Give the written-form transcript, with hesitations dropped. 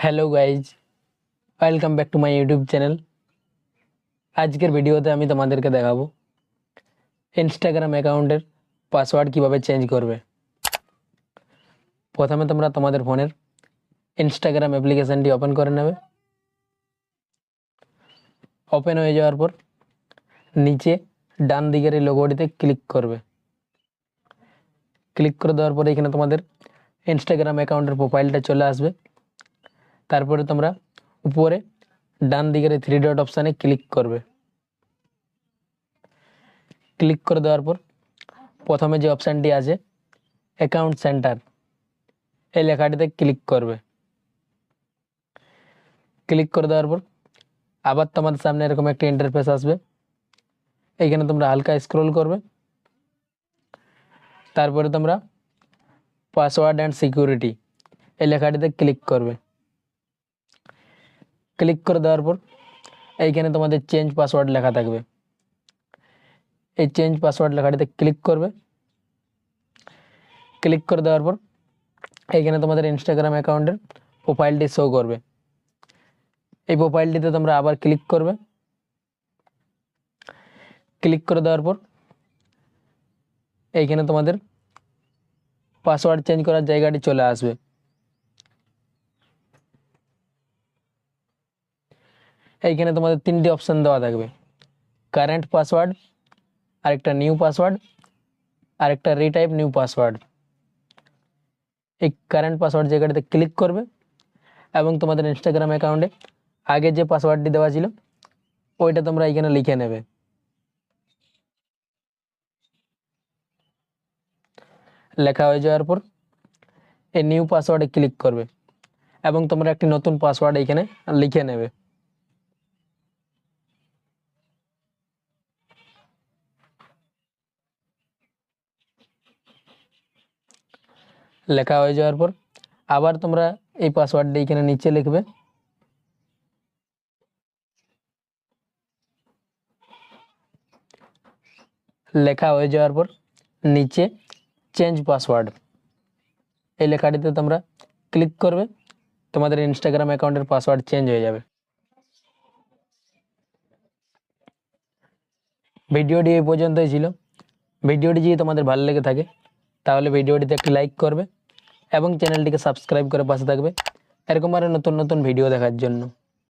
Hello guys, welcome back to my YouTube channel. আজকের ভিডিওতে আমি তোমাদেরকে দেখাবো ইনস্টাগ্রাম অ্যাকাউন্টের পাসওয়ার্ড কিভাবে চেঞ্জ করবে। প্রথমে তোমরা তোমাদের ফোনের ইনস্টাগ্রাম অ্যাপ্লিকেশানটি ওপেন করে নেবে। ওপেন হয়ে যাওয়ার পর নিচে ডান দিকের এই লোগোটিতে ক্লিক করবে। ক্লিক করে দেওয়ার পরে এখানে তোমাদের ইনস্টাগ্রাম অ্যাকাউন্টের প্রোফাইলটা চলে আসবে। তারপরে তোমরা উপরে ডান দিকের এই 3 ডট অপশানে ক্লিক করবে। ক্লিক করে দেওয়ার পর প্রথমে যে অপশানটি আছে অ্যাকাউন্ট সেন্টার, এই লেখাটিতে ক্লিক করবে। ক্লিক করে দেওয়ার পর আবার তোমাদের সামনে এরকম একটা ইন্টারফেস আসবে। এইখানে তোমরা হালকা স্ক্রল করবে। তারপরে তোমরা পাসওয়ার্ড অ্যান্ড সিকিউরিটি এই লেখাটিতে ক্লিক করবে। ক্লিক করে দেওয়ার পর এইখানে তোমাদের চেঞ্জ পাসওয়ার্ড লেখা থাকবে। এই চেঞ্জ পাসওয়ার্ড লেখাটিতে ক্লিক করবে। ক্লিক করে দেওয়ার পর এইখানে তোমাদের ইনস্টাগ্রাম অ্যাকাউন্টের প্রোফাইলটি শো করবে। এই প্রোফাইলটিতে তোমরা আবার ক্লিক করবে। ক্লিক করে দেওয়ার পর এইখানে তোমাদের পাসওয়ার্ড চেঞ্জ করার জায়গাটি চলে আসবে। এইখানে তোমাদের 3টি অপশান দেওয়া থাকবে, কারেন্ট পাসওয়ার্ড, আরেকটা নিউ পাসওয়ার্ড, আরেকটা রিটাইপ নিউ পাসওয়ার্ড। এই কারেন্ট পাসওয়ার্ড জায়গাটিতে ক্লিক করবে এবং তোমাদের ইনস্টাগ্রাম অ্যাকাউন্টে আগে যে পাসওয়ার্ডটি দেওয়া ছিল ওইটা তোমরা এখানে লিখে নেবে। লেখা হয়ে যাওয়ার পর এই নিউ পাসওয়ার্ডে ক্লিক করবে এবং তোমরা একটি নতুন পাসওয়ার্ড এখানে লিখে নেবে। লেখা হয়ে যাওয়ার পর আবার তোমরা এই পাসওয়ার্ডটি এখানে নিচে লিখবে। লেখা হয়ে যাওয়ার পর নিচে চেঞ্জ পাসওয়ার্ড এই লেখাটিতে তোমরা ক্লিক করবে। তোমাদের ইনস্টাগ্রাম অ্যাকাউন্টের পাসওয়ার্ড চেঞ্জ হয়ে যাবে। ভিডিওটি এই পর্যন্তই ছিল। ভিডিওটি যদি তোমাদের ভালো লেগে থাকে তাহলে ভিডিওটিতে একটি লাইক করবে এবং চ্যানেলটিকে সাবস্ক্রাইব করে পাশে থাকবে এরকম আরও নতুন নতুন ভিডিও দেখার জন্য।